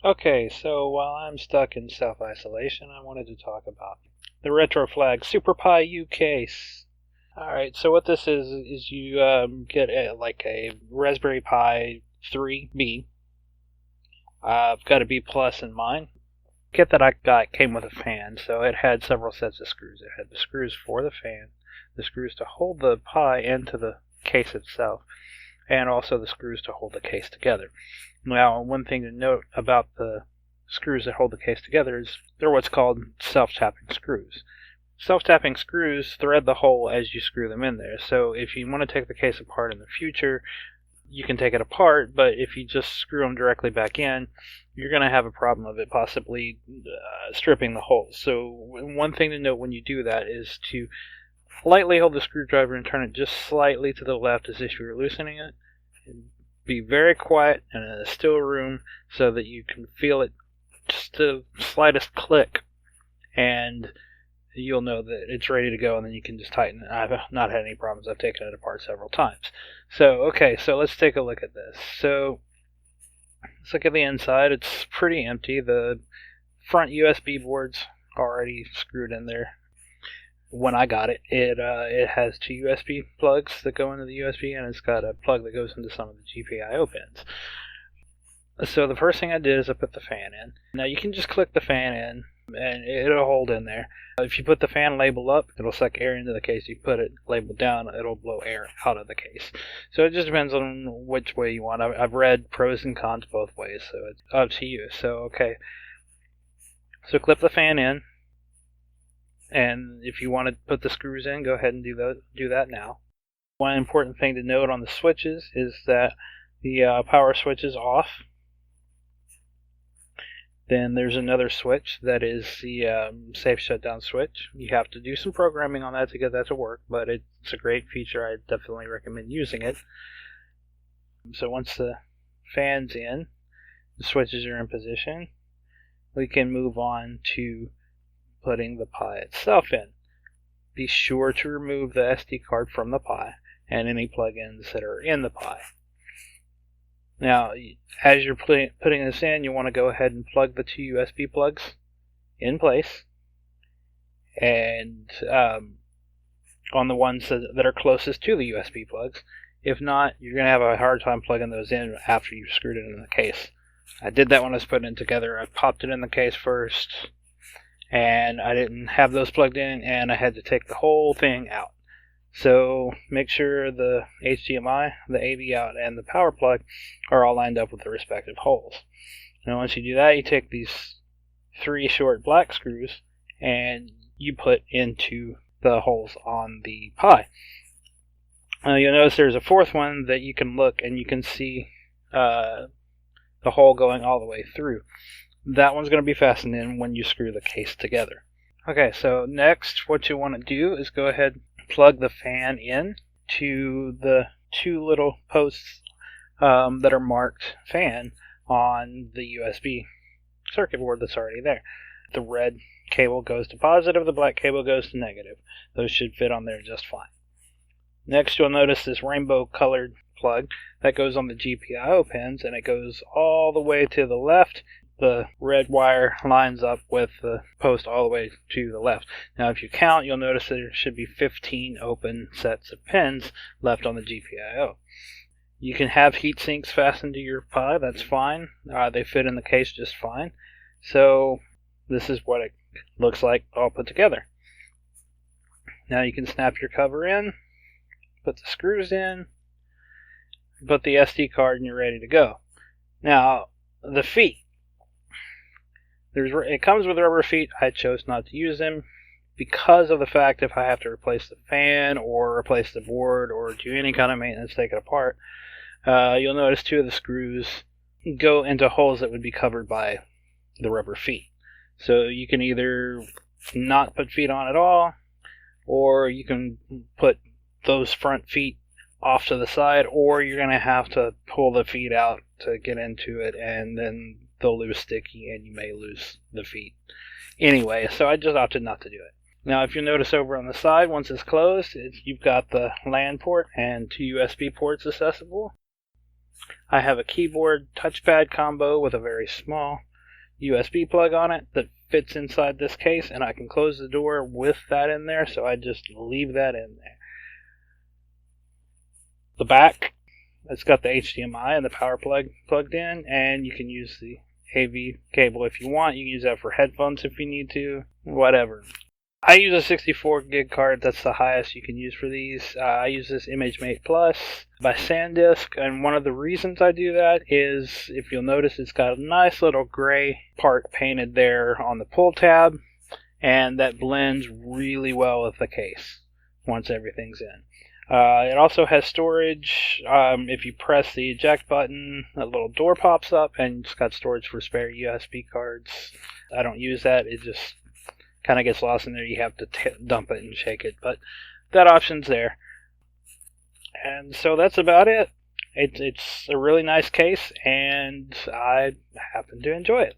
Okay, so while I'm stuck in self-isolation, I wanted to talk about the RetroFlag SUPERPi-U Case. Alright, so what this is you get like a Raspberry Pi 3B. I've got a B plus in mine. The kit that I got came with a fan, so it had several sets of screws. It had the screws for the fan, the screws to hold the Pi into the case itself, and also the screws to hold the case together. Now, one thing to note about the screws that hold the case together is they're what's called self-tapping screws. Self-tapping screws thread the hole as you screw them in there, so if you want to take the case apart in the future, you can take it apart, but if you just screw them directly back in, you're going to have a problem of it possibly stripping the holes. So one thing to note when you do that is to lightly hold the screwdriver and turn it just slightly to the left as if you were loosening it. Be very quiet and in a still room so that you can feel it just the slightest click, and you'll know that it's ready to go, and then you can just tighten it. I've not had any problems. I've taken it apart several times. So, okay, so let's take a look at this. So, let's look at the inside. It's pretty empty. The front USB board's already screwed in there. When I got it, it has two USB plugs that go into the USB, and it's got a plug that goes into some of the GPIO pins. So the first thing I did is I put the fan in. Now you can just click the fan in, and it'll hold in there. If you put the fan label up, it'll suck air into the case. If you put it labeled down, it'll blow air out of the case. So it just depends on which way you want. I've read pros and cons both ways, so it's up to you. So, okay. So clip the fan in. And if you want to put the screws in, go ahead and do that now. One important thing to note on the switches is that the power switch is off. Then there's another switch that is the safe shutdown switch. You have to do some programming on that to get that to work, but it's a great feature. I definitely recommend using it. So once the fan's in, the switches are in position, we can move on to putting the Pi itself in. Be sure to remove the SD card from the Pi and any plugins that are in the Pi. Now, as you're putting this in, you want to go ahead and plug the two USB plugs in place, and on the ones that are closest to the USB plugs. If not, you're going to have a hard time plugging those in after you've screwed it in the case. I did that when I was putting it together. I popped it in the case first, and I didn't have those plugged in, and I had to take the whole thing out. So make sure the HDMI, the AV out, and the power plug are all lined up with the respective holes. Now once you do that, you take these three short black screws and you put into the holes on the Pi. You'll notice there's a fourth one that you can look and you can see the hole going all the way through. That one's going to be fastened in when you screw the case together. Okay, so next what you want to do is go ahead and plug the fan in to the two little posts that are marked fan on the USB circuit board that's already there. The red cable goes to positive, the black cable goes to negative. Those should fit on there just fine. Next, you'll notice this rainbow colored plug that goes on the GPIO pins, and it goes all the way to the left. The red wire lines up with the post all the way to the left. Now if you count, you'll notice that there should be 15 open sets of pins left on the GPIO. You can have heat sinks fastened to your Pi, that's fine. They fit in the case just fine. So this is what it looks like all put together. Now you can snap your cover in, put the screws in, put the SD card, and you're ready to go. Now the feet. It comes with rubber feet. I chose not to use them because of the fact if I have to replace the fan or replace the board or do any kind of maintenance, take it apart, you'll notice two of the screws go into holes that would be covered by the rubber feet. So you can either not put feet on at all, or you can put those front feet off to the side, or you're going to have to pull the feet out to get into it, and then they'll lose sticky and you may lose the feet. Anyway, so I just opted not to do it. Now if you notice over on the side, once it's closed, you've got the LAN port and two USB ports accessible. I have a keyboard touchpad combo with a very small USB plug on it that fits inside this case, and I can close the door with that in there, so I just leave that in there. The back, it's got the HDMI and the power plug plugged in, and you can use the AV cable if you want. You can use that for headphones if you need to, whatever. I use a 64 gig card. That's the highest you can use for these. I use this ImageMate Plus by SanDisk, and one of the reasons I do that is, if you'll notice, it's got a nice little gray part painted there on the pull tab, and that blends really well with the case once everything's in. It also has storage. If you press the eject button, a little door pops up, and it's got storage for spare USB cards. I don't use that. It just kind of gets lost in there. You have to dump it and shake it, but that option's there. And so that's about it. It's a really nice case, and I happen to enjoy it.